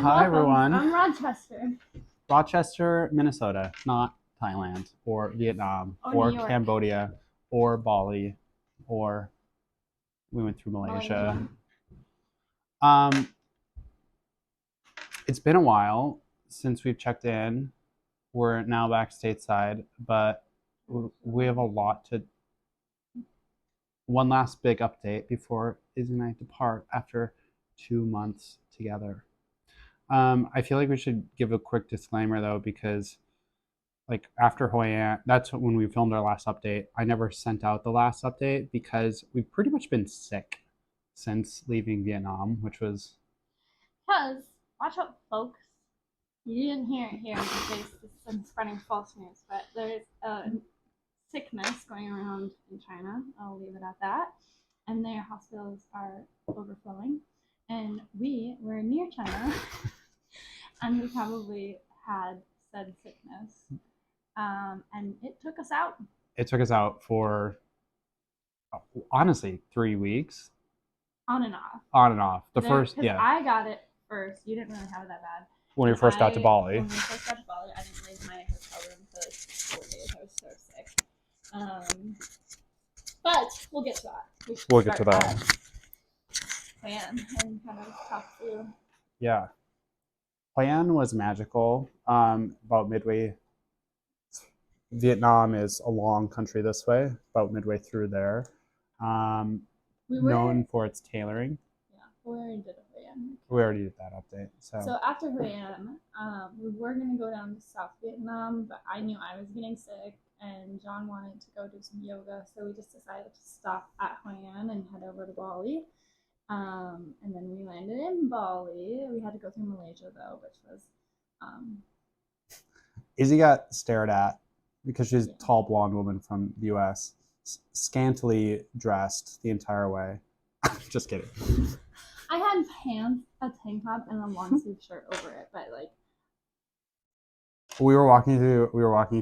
And Hi, welcome everyone. from Rochester. Rochester, Minnesota, not Thailand or Vietnam or New York. Cambodia or Bali or we went through Malaysia. It's been a while since we've checked in. We're now back stateside, but we have a lot to. One last big update before Izzy and I depart after 2 months together. I feel like we should give a quick disclaimer though, because like after Hoi An, that's when we filmed our last update. I never sent out the last update because we've pretty much been sick since leaving Vietnam, which was Because, watch out, folks. You didn't hear it here in case I'm spreading false news, but there's a sickness going around in China. I'll leave it at that. And their hospitals are overflowing. And we were near China, and we probably had said sickness. And it took us out. It took us out for honestly 3 weeks. On and off. On and off. I got it first. You didn't really have it that bad. When we first got to Bali. When we first got to Bali, I didn't leave my hotel room for like 4 days. I was so sick. But we'll get to that. We'll get to that. Plan and kind of talk through. Yeah. Plan was magical. About midway. Vietnam is a long country this way, about midway through there. Known for its tailoring. Yeah, we already did a Hoi An. We already did that update. So after Hoi An, we were going to go down to South Vietnam, but I knew I was getting sick, and John wanted to go do some yoga, so we just decided to stop at Hoi An and head over to Bali. And then we landed in Bali. We had to go through Malaysia, though, which was... Izzy got stared at because she's a tall blonde woman from the US, scantily dressed the entire way. Just kidding. I had pants, a tank top, and a long sleeve shirt over it, but like we were walking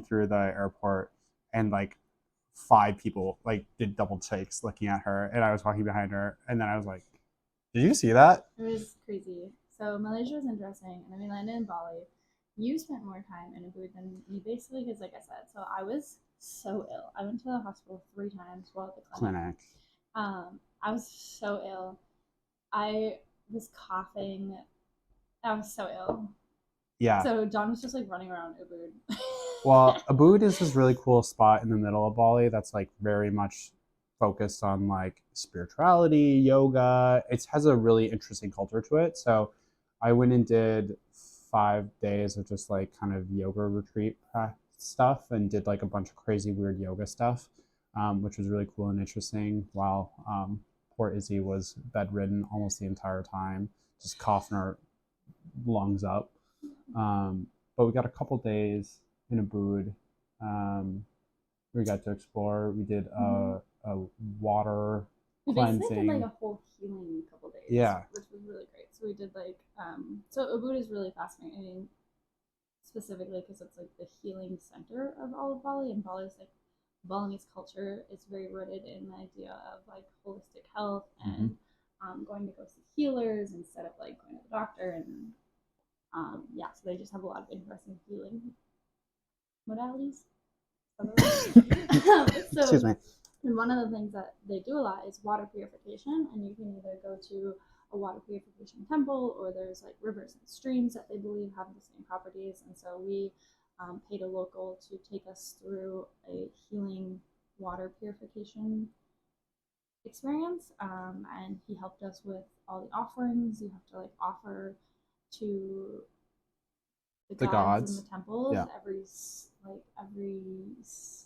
through the airport, and like 5 people like did double takes looking at her, and I was walking behind her, and then I was like, "Did you see that?" It was crazy. So Malaysia was interesting, and then we landed in Bali. You spent more time in Ubud than me, basically, because like I said, so I was so ill. I went to the hospital 3 times while at the clinic. I was so ill. I was coughing. I was so ill. Yeah. So John was just like running around Ubud. Well, Ubud is this really cool spot in the middle of Bali that's like very much focused on like spirituality, yoga. It has a really interesting culture to it. So I went and did 5 days of just like kind of yoga retreat stuff and did like a bunch of crazy weird yoga stuff, which was really cool and interesting, while poor Izzy was bedridden almost the entire time, just coughing her lungs up. But we got a couple days in Ubud. We got to explore. We did a water cleansing. We basically did like a whole healing couple days. Yeah. Which was really great. So we did like, so Ubud is really fascinating, specifically because it's like the healing center of all of Bali, and Bali is like, Balinese culture is very rooted in the idea of like holistic health and going to go see healers instead of like going to the doctor, and so they just have a lot of interesting healing modalities. So, excuse me. And one of the things that they do a lot is water purification, and you can either go to a water purification temple, or there's like rivers and streams that they believe have the same properties. And so we paid a local to take us through a healing water purification experience, and he helped us with all the offerings. You have to like offer to the gods in the temples every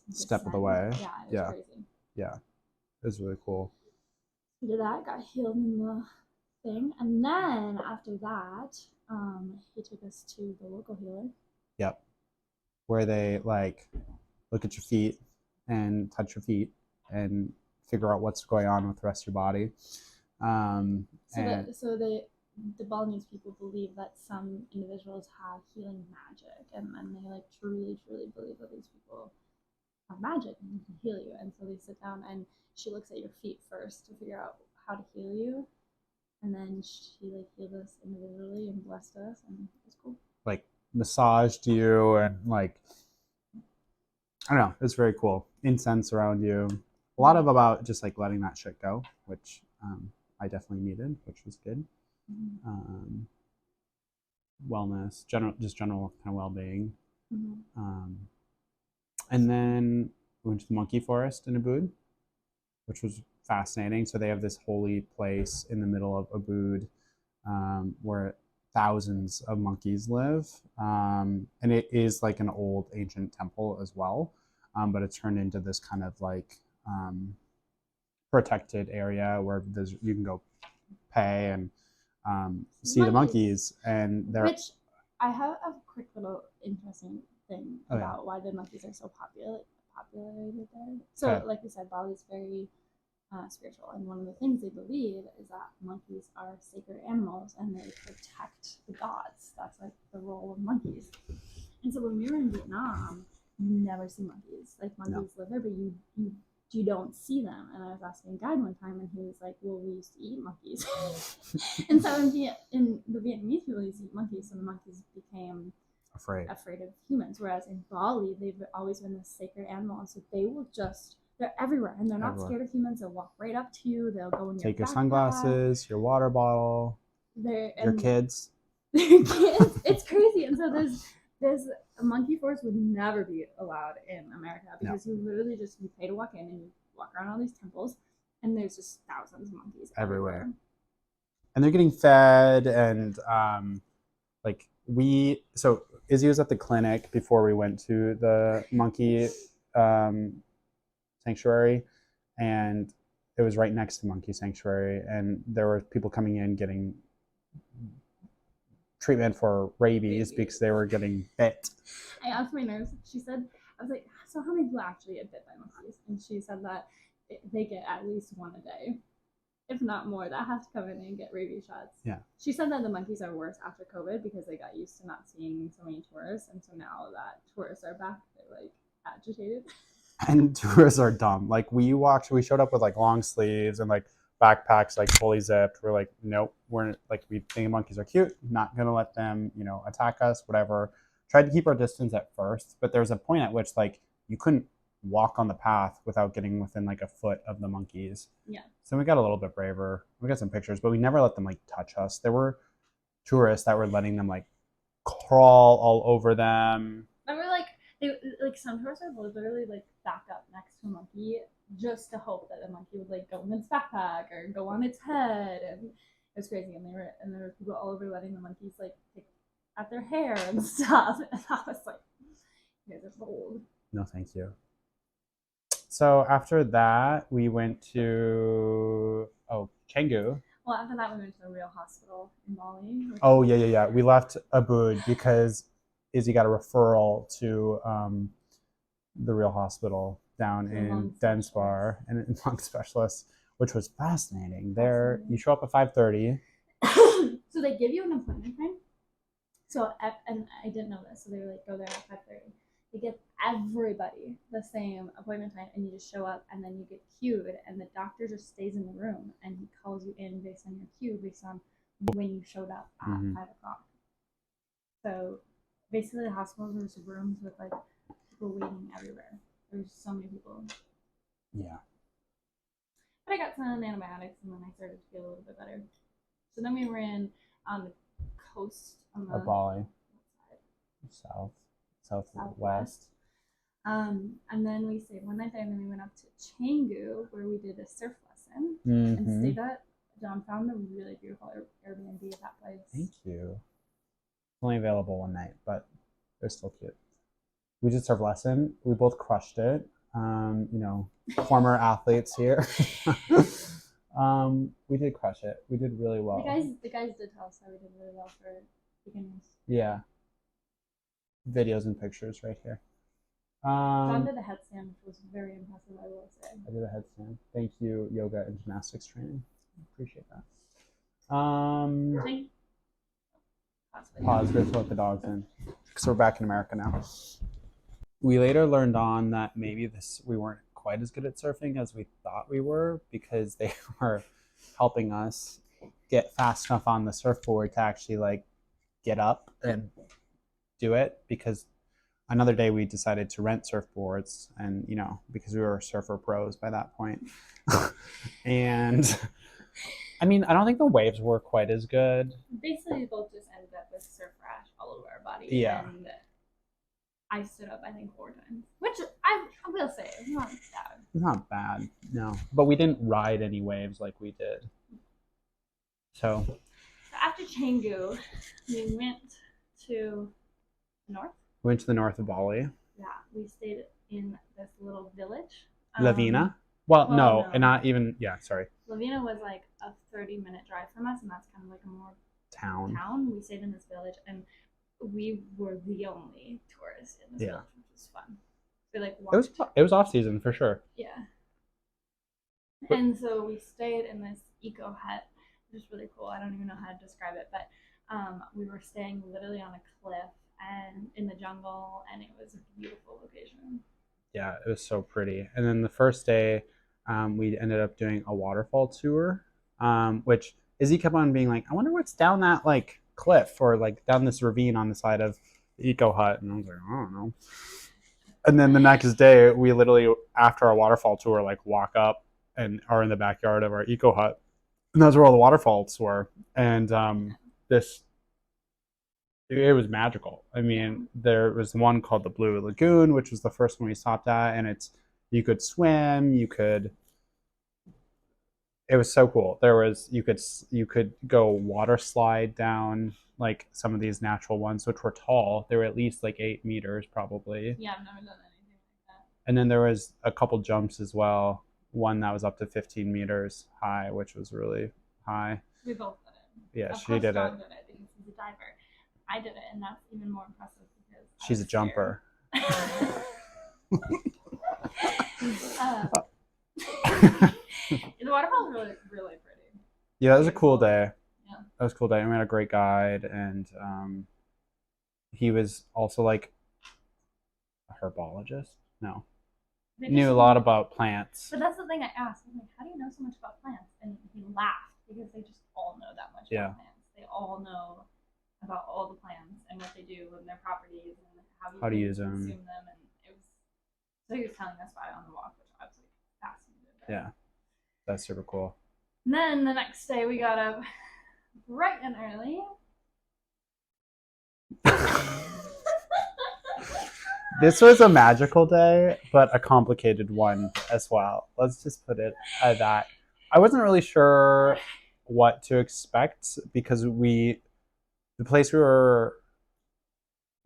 step of the way. Yeah, it was crazy. Yeah, it was really cool. We did that, got healed in the thing, and then after that, he took us to the local healer. Yep, where they like look at your feet and touch your feet and figure out what's going on with the rest of your body. The Balinese people believe that some individuals have healing magic, and they like truly believe that these people have magic and can heal you. And so they sit down, and she looks at your feet first to figure out how to heal you, and then she like healed us individually and blessed us, and it was cool. Like massaged you and like I don't know, it's very cool. Incense around you. A lot of about just like letting that shit go, which I definitely needed, which was good. Mm-hmm. Wellness, just general kind of well-being. Mm-hmm. And then we went to the monkey forest in Ubud, which was fascinating. So they have this holy place in the middle of Ubud where thousands of monkeys live. And it is like an old ancient temple as well, but it's turned into this kind of like protected area where you can go pay and see the monkeys. And they're Which I have a quick little interesting thing about why the monkeys are so populated there. So, like you said, Bali is very spiritual, and one of the things they believe is that monkeys are sacred animals and they protect the gods. That's like the role of monkeys. And so when we were in Vietnam, you never see monkeys. Like monkeys live there, but you don't see them. And I was asking a guide one time, and he was like, "Well, we used to eat monkeys." And so in the Vietnamese people used to eat monkeys, so the monkeys became afraid of humans. Whereas in Bali, they've always been this sacred animal, and so they're everywhere, and they're not scared of humans. They'll walk right up to you. They'll go in your take your backpack. Sunglasses, your water bottle, your kids. Kids. It's crazy. And so there's a monkey forest would never be allowed in America because you literally just you pay to walk in and you walk around all these temples, and there's just thousands of monkeys everywhere. And they're getting fed and like so Izzy was at the clinic before we went to the monkey sanctuary, and it was right next to monkey sanctuary, and there were people coming in getting treatment for rabies because they were getting bit. I asked my nurse, she said, I was like, so how many people actually get bit by monkeys? And she said that they get at least one a day, if not more, that has to come in and get rabies shots. Yeah. She said that the monkeys are worse after COVID because they got used to not seeing so many tourists, and so now that tourists are back, they're like agitated. And tourists are dumb. Like we showed up with like long sleeves and like backpacks like fully zipped. We're like, nope, we think monkeys are cute, not gonna let them, attack us, whatever. Tried to keep our distance at first, but there's a point at which like you couldn't walk on the path without getting within like a foot of the monkeys. Yeah. So we got a little bit braver. We got some pictures, but we never let them like touch us. There were tourists that were letting them like crawl all over them. Remember, like some tourists are literally like back up next to a monkey just to hope that the monkey would like go in its backpack or go on its head, and it was crazy. And there were people all over letting the monkeys like pick at their hair and stuff. And I was like, you guys are bold. No, thank you. So after that, we went to Canggu. Well, after that, we went to a real hospital in Bali. Oh yeah. We left Ubud because Izzy got a referral to the real hospital down in Densbar and in lung specialist, which was fascinating. There, you show up at 5:30. So they give you an appointment time. So and I didn't know this, so they were like, go there at 5:30. They give everybody the same appointment time, and you just show up, and then you get queued, and the doctor just stays in the room, and he calls you in based on your queue, based on when you showed up at 5:00. So basically, the hospitals are just rooms with like people waiting everywhere. There's so many people. Yeah. But I got some antibiotics, and then I started to feel a little bit better. So then we were on the coast on the Bali, southwest. And then we stayed one night there, and then we went up to Canggu where we did a surf lesson and stayed at. Jon found a really beautiful Airbnb at that place. Thank you. Only available one night, but they're still cute. We did surf lesson. We both crushed it. Former athletes here. We did crush it. We did really well. The guys did tell us that we did really well for beginners. Yeah. Videos and pictures right here. Jon did a headstand, which was very impressive, I will say. I did a headstand. Thank you, yoga and gymnastics training. Appreciate that. Pause. Go let the dogs in because we're back in America now. We later learned on that maybe we weren't quite as good at surfing as we thought we were because they were helping us get fast enough on the surfboard to actually like get up and do it, because another day we decided to rent surfboards, and because we were surfer pros by that point. And I mean, I don't think the waves were quite as good. Basically, we both just ended up with surf rash all over our body. Yeah. And I stood up, I think, 4 times, which I will say is not bad. It's not bad, no. But we didn't ride any waves like we did. So after Canggu, we went to the north. We went to the north of Bali. Yeah, we stayed in this little village. Lavina? Well, no, no. And not even, yeah, sorry. Lavina was like a 30-minute drive from us, and that's kind of like a more town. We stayed in this village, and we were the only tourists in this village, which was fun. We like walked. It was off season for sure. Yeah. And so we stayed in this eco hut, which is really cool. I don't even know how to describe it, but we were staying literally on a cliff and in the jungle, and it was a beautiful location. Yeah, it was so pretty. And then the first day, we ended up doing a waterfall tour, which Izzy kept on being like, I wonder what's down that like cliff or like down this ravine on the side of the eco hut. And I was like, I don't know. And then the next day, we literally, after our waterfall tour, like walk up and are in the backyard of our eco hut. And that's where all the waterfalls were. And it was magical. I mean, there was one called the Blue Lagoon, which was the first one we stopped at, and you could swim, it was so cool. You could go water slide down like some of these natural ones, which were tall. They were at least like 8 meters probably. Yeah, I've never done anything like that. And then there was a couple jumps as well. One that was up to 15 meters high, which was really high. We both did it. Yeah, she did it. Jon did it because he's a diver. I did it, and that's even more impressive because she's a jumper. The waterfall is really, really pretty. Yeah, that was a cool day. Yeah. That was a cool day. And we had a great guide, and he was also like a herbologist. No. He knew a lot about plants. But that's the thing I asked. I'm like, how do you know so much about plants? And he laughed because they just all know that much about plants. They all know about all the plants and what they do and their properties and how to use them. Consume them. And it was, so he was telling us about it on the walk, which I was like fascinated by. Yeah, that's super cool. And then the next day we got up bright and early. This was a magical day, but a complicated one as well. Let's just put it at that. I wasn't really sure what to expect because the place we were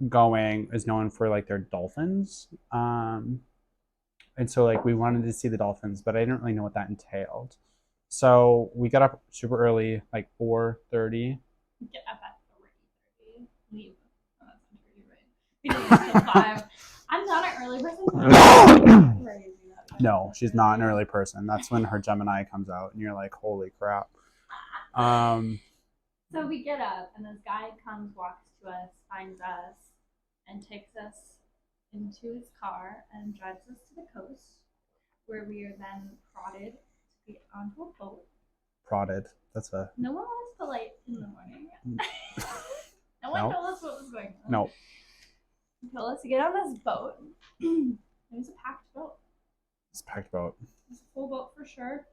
going is known for like their dolphins. And so like we wanted to see the dolphins, but I didn't really know what that entailed. So we got up super early, like 4:30. Get up at 3:30. Leave. Oh, that's not true. You're right. We didn't until 5. I'm not an early person. No, she's not an early person. That's when her Gemini comes out, and you're like, holy crap. So we get up, and this guy comes, walks to us, finds us, and takes us into his car and drives us to the coast, where we are then prodded to get onto a boat. Prodded. That's a... No one was polite in the morning. No one told us what was going on. No. He told us to get on this boat. It was a packed boat. It's a packed boat. It was a full boat for sure.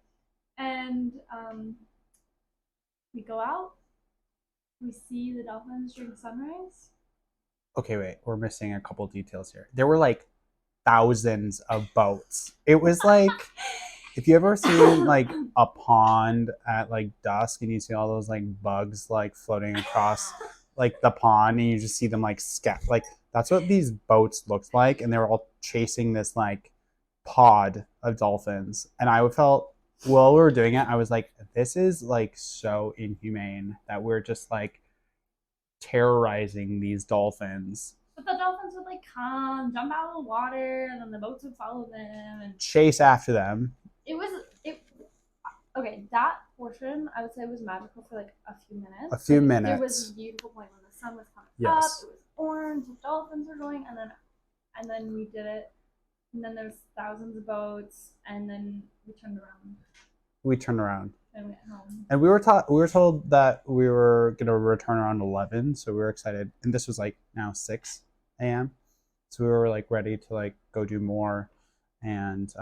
And we go out. We see the dolphins during sunrise. Okay, wait. We're missing a couple details here. There were like thousands of boats. It was like, if you ever seen like a pond at like dusk and you see all those like bugs like floating across like the pond and you just see them like like that's what these boats looked like, and they were all chasing this like pod of dolphins. And I felt, while we were doing it, I was like, this is like so inhumane that we're just like terrorizing these dolphins. But the dolphins would like come, jump out of the water, and then the boats would follow them and chase after them. Okay, that portion I would say was magical for like a few minutes. A few minutes. There was a beautiful point when the sun was coming up. It was orange. The dolphins were going, and then we did it. And then there was thousands of boats, and then we turned around. we turned around. And went home. And we were told that we were gonna return around 11, so we were excited. And this was like now 6 a.m. So we were like ready to like go do more. And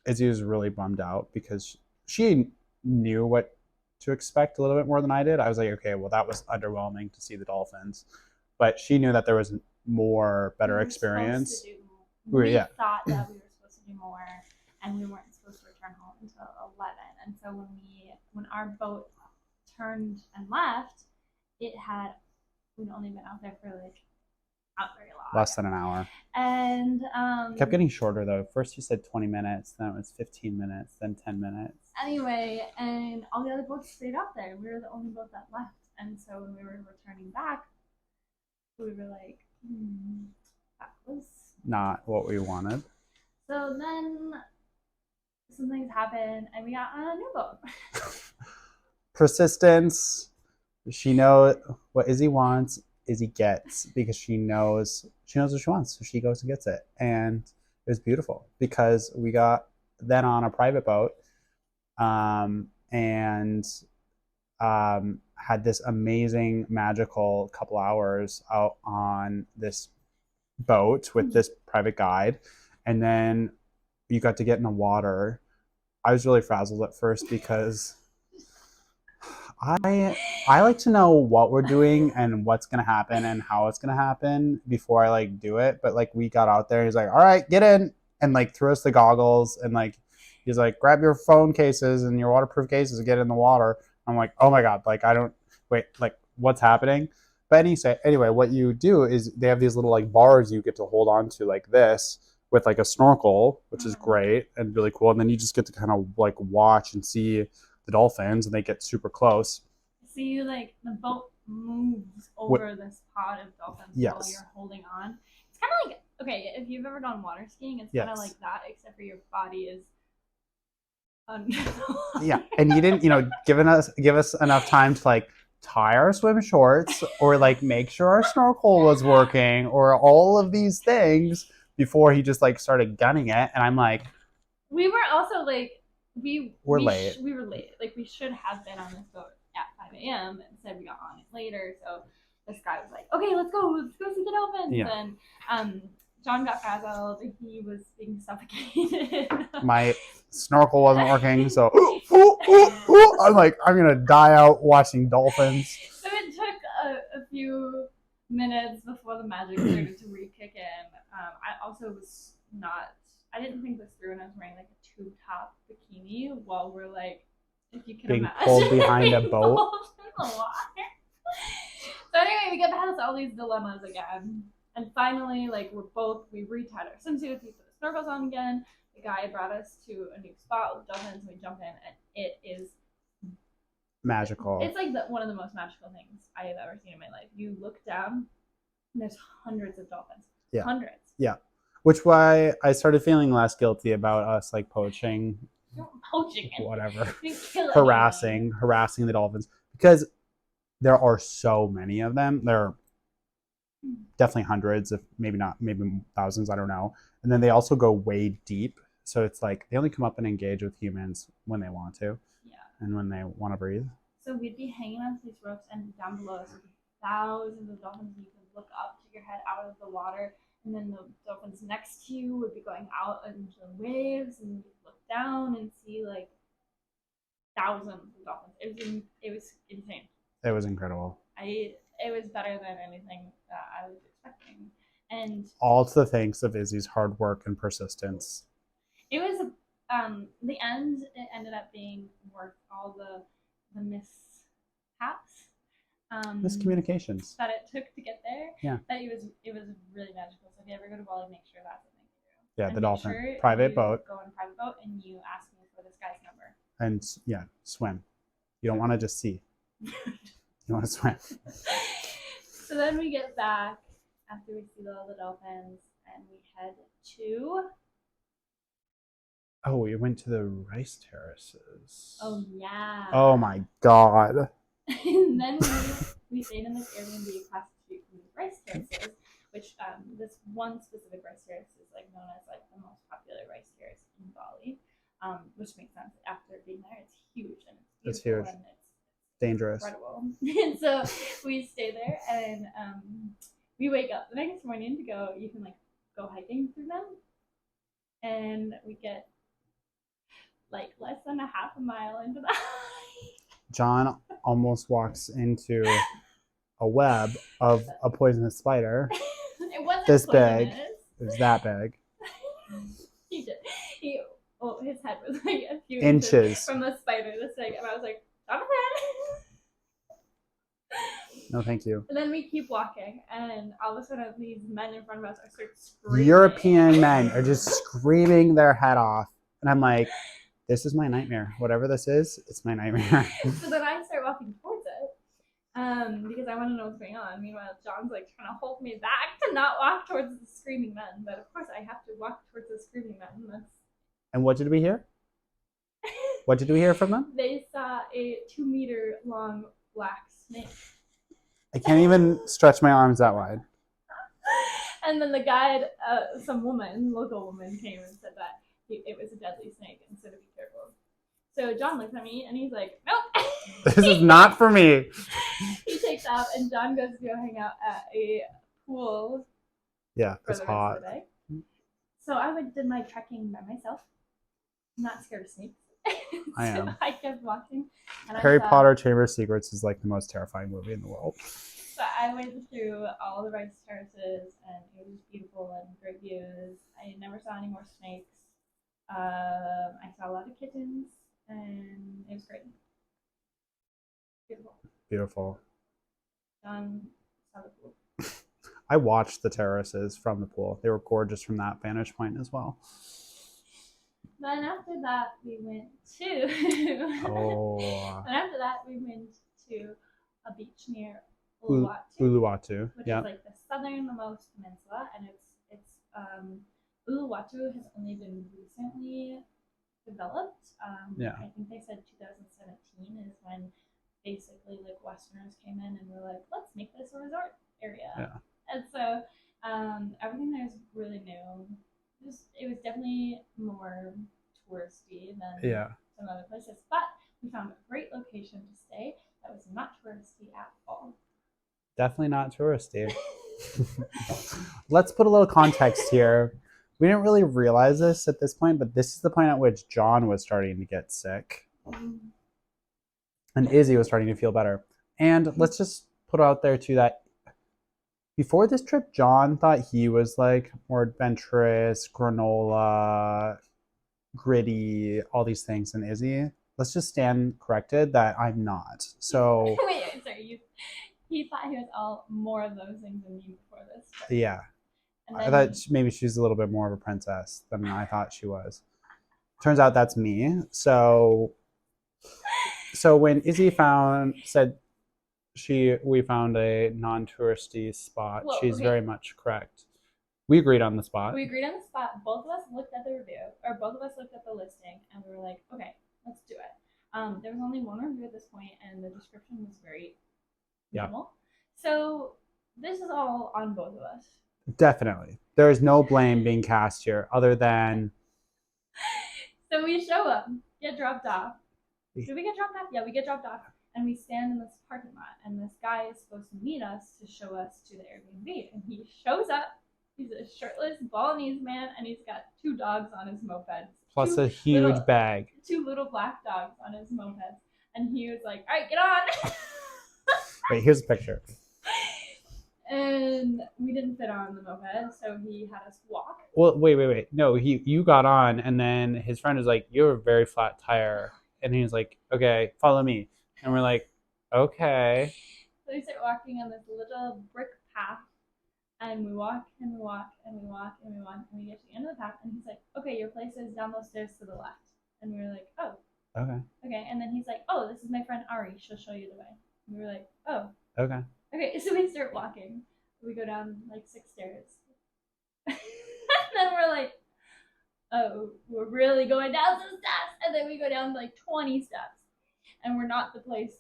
Izzy was really bummed out because she knew what to expect a little bit more than I did. I was like, okay, well that was underwhelming to see the dolphins, but she knew that there was more better experience. We thought that we were supposed to do more, and we weren't supposed to return home until 11. And so when our boat turned and left, we'd only been out there for like not very long, less than an hour, and kept getting shorter though. First you said 20 minutes, then it was 15 minutes, then 10 minutes. Anyway, and all the other boats stayed out there. We were the only boat that left, and so when we were returning back, we were like, that was not what we wanted. So then some things happened, and we got on a new boat. Persistence. She knows what Izzy wants. Izzy gets, because she knows what she wants, so she goes and gets it. And it was beautiful because we got then on a private boat, and had this amazing magical couple hours out on this boat with this private guide. And then you got to get in the water. I was really frazzled at first because I like to know what we're doing and what's gonna happen and how it's gonna happen before I like do it. But like we got out there, he's like, "All right, get in," and like threw us the goggles, and like he's like, "Grab your phone cases and your waterproof cases and get in the water." I'm like, "Oh my god!" Like I don't wait, like what's happening? But anyway, what you do is they have these little like bars you get to hold on to like this with like a snorkel, which is great and really cool. And then you just get to kind of like watch and see the dolphins, and they get super close. So you like the boat moves over this pod of dolphins while you're holding on. It's kind of like, okay, if you've ever gone water skiing, it's kind of like that, except for your body is yeah, and you didn't, give us enough time to like tie our swim shorts or like make sure our snorkel was working or all of these things before he just like started gunning it. And I'm like, we were also like, we were late. Like we should have been on this boat at 5 a.m. Instead we got on it later. So this guy was like, okay, let's go see the dolphins. Yeah. And Jon got frazzled. He was being suffocated. My snorkel wasn't working, so I'm like, I'm gonna die out watching dolphins. So it took a few minutes before the magic started to re-kick in. I also was not. I didn't think this through, and I was wearing like a tube top bikini while we're like, if you can being imagine, pulled behind a boat. So anyway, we get past all these dilemmas again, and finally, like we retied our swimsuits, we put the snorkels on again. The guy brought us to a new spot with dolphins, and we jump in, and it is magical. It's like one of the most magical things I have ever seen in my life. You look down, and there's hundreds of dolphins. Yeah. Hundreds. Yeah. Which why I started feeling less guilty about us like poaching, whatever, harassing the dolphins, because there are so many of them. There are definitely hundreds, if maybe thousands, I don't know. And then they also go way deep, so it's like they only come up and engage with humans when they want to, and when they want to breathe. So we'd be hanging on these ropes, and down below us would be thousands of dolphins. You could look up to your head out of the water. And then the dolphins next to you would be going out into the waves, and you look down and see like thousands of dolphins. It was insane. It was incredible. It was better than anything that I was expecting, and all to the thanks of Izzy's hard work and persistence. It was the end. It ended up being worth all the mishaps. Miscommunications that it took to get there. Yeah. That it was really magical. So if you ever go to Bali, make sure that's something you do. Yeah, and the dolphin private boat. Go on a private boat and you ask me for this guy's number. And swim. You don't want to just see. You want to swim. So then we get back after we see all the dolphins, and we head to. Oh, we went to the rice terraces. Oh yeah. Oh my god. And then we stayed in this Airbnb across the street from these rice terraces, which this one specific rice terrace is like known as like the most popular rice terrace in Bali, which makes sense after being there. It's huge and It's it's beautiful huge. and it's Dangerous. incredible. And so we stay there, and we wake up the next morning to go. You can like go hiking through them, and we get like less than a half a mile into the hike. Jon almost walks into a web of a poisonous spider. It wasn't this big. poisonous. It was that big. He did. His head was like a few Inches from the spider this big, and I was like, Jonathan. No, thank you. And then we keep walking, and all of a sudden, these men in front of us are start screaming. European men are just screaming their head off, and I'm like, this is my nightmare. Whatever this is, it's my nightmare. So then I start walking towards it, because I want to know what's going on. Meanwhile, John's like trying to hold me back to not walk towards the screaming men, but of course I have to walk towards the screaming men. And what did we hear? What did we hear from them? They saw a 2-meter long black snake. I can't even stretch my arms that wide. And then the guide, some local woman, came and said that it was a deadly snake and so to be careful. So Jon looks at me and he's like, nope. This is not for me. He takes off and Jon goes to go hang out at a pool. Yeah, it's hot. So I did my trekking by myself. I'm not scared of snakes. I am. I kept walking. And Harry Potter Chamber of Secrets is like the most terrifying movie in the world. So I went through all the rice terraces and it was beautiful and great views. I never saw any more snakes. I saw a lot of kittens and it was great. Beautiful. Beautiful. Jon saw the pool. I watched the terraces from the pool. They were gorgeous from that vantage point as well. Then after that, we went to. Then after that, we went to a beach near Uluwatu, which is like the southernmost peninsula, and Uluwatu has only been recently developed. I think they said 2017 is when basically like Westerners came in and were like, let's make this a resort area. Yeah. And so everything there is really new. It was definitely more touristy than some other places, but we found a great location to stay that was not touristy at all. Definitely not touristy. Let's put a little context here. We didn't really realize this at this point, but this is the point at which Jon was starting to get sick. And Izzy was starting to feel better. And let's just put out there too that before this trip, Jon thought he was like more adventurous, granola, gritty, all these things than Izzy. Let's just stand corrected that I'm not. So wait, sorry, he thought he was all more of those things than you before this trip. Yeah. I thought maybe she's a little bit more of a princess than I thought she was. Turns out that's me. So when Izzy said we found a non-touristy spot, she's very much correct. We agreed on the spot. Both of us looked at the review, or both of us looked at the listing, and we were like, okay, let's do it. There was only one review at this point, and the description was very minimal. So this is all on both of us. Definitely. There is no blame being cast here other than... So we show up, get dropped off. Did we get dropped off? Yeah, we get dropped off. And we stand in this parking lot, and this guy is supposed to meet us to show us to the Airbnb. And he shows up. He's a shirtless Balinese man, and he's got 2 dogs on his moped. Plus a huge bag. 2 little black dogs on his moped. And he was like, all right, get on. Wait, here's a picture. And we didn't fit on the moped, so he had us walk. Well, wait. No, you got on, and then his friend was like, you have a very flat tire. And he was like, okay, follow me. And we're like, okay. So we start walking on this little brick path, and we walk, and we walk, and we walk, and we walk, and we get to the end of the path, and he's like, okay, your place is down those stairs to the left. And we were like, oh. Okay. Okay, and then he's like, oh, this is my friend Ari. She'll show you the way. And we were like, oh. Okay. Okay, so we start walking. We go down like 6 stairs. And then we're like, oh, we're really going down some steps. And then we go down like 20 steps. And we're not the place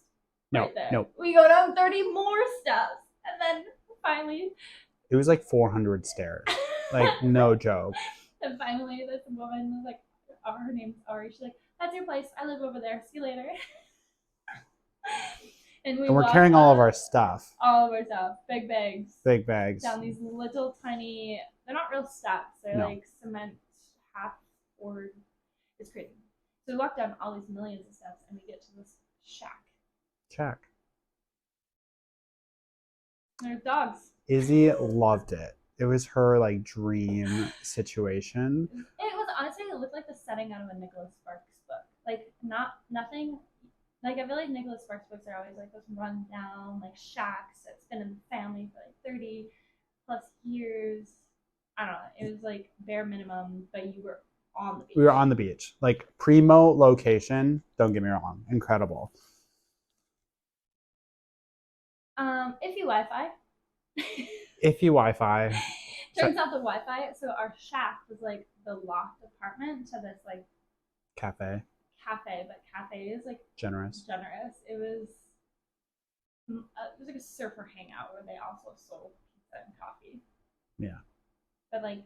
right there. No. We go down 30 more steps. And then finally... It was like 400 stairs. Like, no joke. And finally this woman was like, her name's Ari. She's like, that's your place. I live over there. See you later. And we And we're walk carrying all of our stuff. all of our stuff, big bags. Big bags. Down these little tiny, they're not real steps. They're No. like cement half or it's crazy. So we walk down all these millions of steps and we get to this shack. Check. There's dogs. Izzy loved it. It was her like dream situation. It was honestly, it looked like the setting out of a Nicholas Sparks book. Like nothing. Like I feel like Nicholas Sparks books are always like those run down like shacks that's been in the family for like 30 plus years. I don't know. It was like bare minimum, but you were on the beach. We were on the beach, like primo location. Don't get me wrong, incredible. Iffy Wi-Fi. Iffy Wi-Fi. Turns out the Wi-Fi. So our shack was like the loft apartment to this like cafe, but cafe is like generous. It was like a surfer hangout where they also sold pizza and coffee. Yeah. But like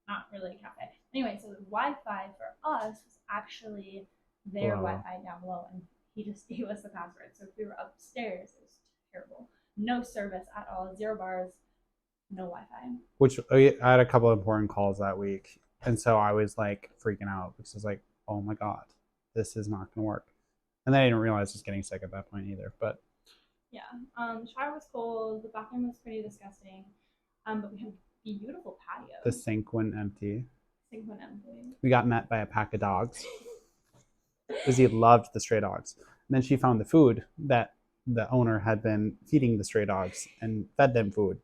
not really a cafe. Anyway, so the Wi-Fi for us was actually their Wi-Fi down below, and he just gave us the password. So if we were upstairs, it was terrible. No service at all. 0 bars. No Wi-Fi. Which I had a couple of important calls that week, and so I was like freaking out because I was like, "Oh my god, this is not going to work." And then I didn't realize I was getting sick at that point either. But yeah, the shower was cold. The bathroom was pretty disgusting. But we had a beautiful patio. The sink went empty. Empty. We got met by a pack of dogs. Izzy loved the stray dogs. And then she found the food that the owner had been feeding the stray dogs and fed them food.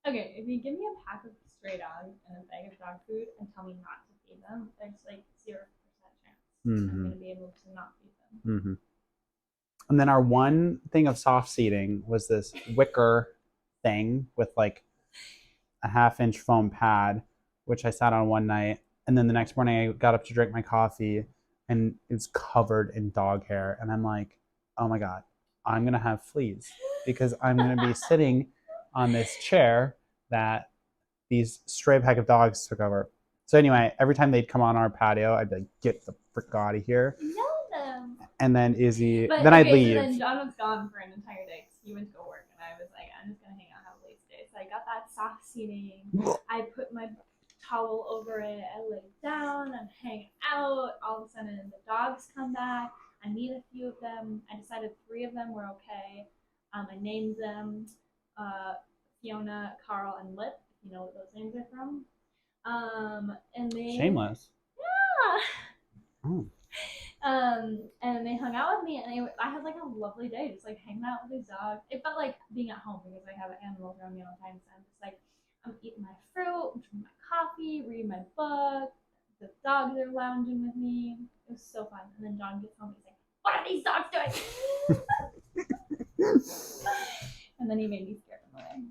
Okay, if you give me a pack of stray dogs and a bag of dog food and tell me not to feed them, there's like 0% chance I'm going to be able to not feed them. Mm-hmm. And then our one thing of soft seating was this wicker thing with like a 1/2-inch foam pad, which I sat on one night. And then the next morning I got up to drink my coffee and it was covered in dog hair. And I'm like, oh my God, I'm going to have fleas because I'm going to be sitting on this chair that these stray pack of dogs took over. So anyway, every time they'd come on our patio, I'd be like, get the frick out of here. Yell them. And then Izzy, then I'd leave. So then John was gone for an entire day because he went to go work, and I was like, I'm just gonna hang out, have a late day. So I got that soft seating. I put my towel over it. I lay down and hang out. All of a sudden, the dogs come back. I meet a few of them. I decided 3 of them were okay. I named them Fiona, Carl, and Lip. If you know what those names are from. And they Shameless. Yeah. Oh. And they hung out with me, and I had like a lovely day, just like hanging out with these dogs. It felt like being at home because I have animals around me all the time. So I'm just like, I'm eating my fruit, I'm drinking my coffee, reading my book. The dogs are lounging with me. It was so fun. And then John gets home, he's like, "What are these dogs doing?" And then he made me scare them away.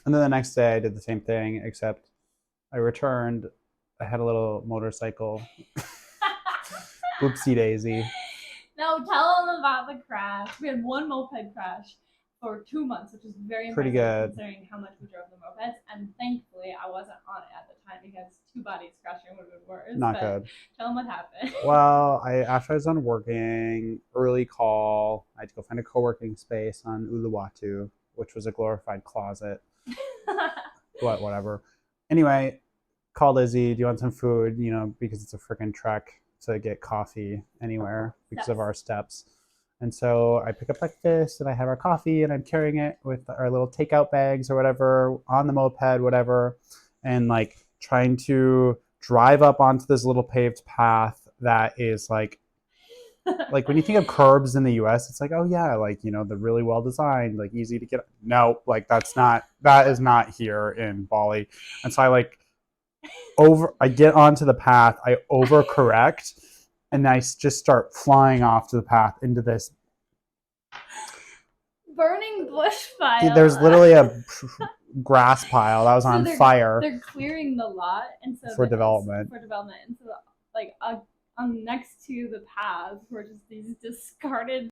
And then the next day I did the same thing, except I returned. I had a little motorcycle. Whoopsie daisy. No, tell them about the crash. We had one moped crash for 2 months, which is very pretty impressive good considering how much we drove the mopeds. And thankfully, I wasn't on it at the time because 2 bodies crashing would have been worse. Not good. Tell them what happened. Well, after I was done working, early call, I had to go find a co-working space on Uluwatu, which was a glorified closet. But whatever. Anyway, called Izzy, do you want some food? You know, because it's a freaking trek to get coffee anywhere because of our steps. And so I pick up breakfast and I have our coffee and I'm carrying it with our little takeout bags or whatever on the moped, whatever, and like trying to drive up onto this little paved path that is like when you think of curbs in the US, it's like, oh yeah, like, you know, they're really well designed, like easy to get. No, like that is not here in Bali. And so I get onto the path, I overcorrect, and I just start flying off to the path into this burning bush pile. There's literally a grass pile that was on fire. They're clearing the lot, and so for development. And so like next to the paths were just these discarded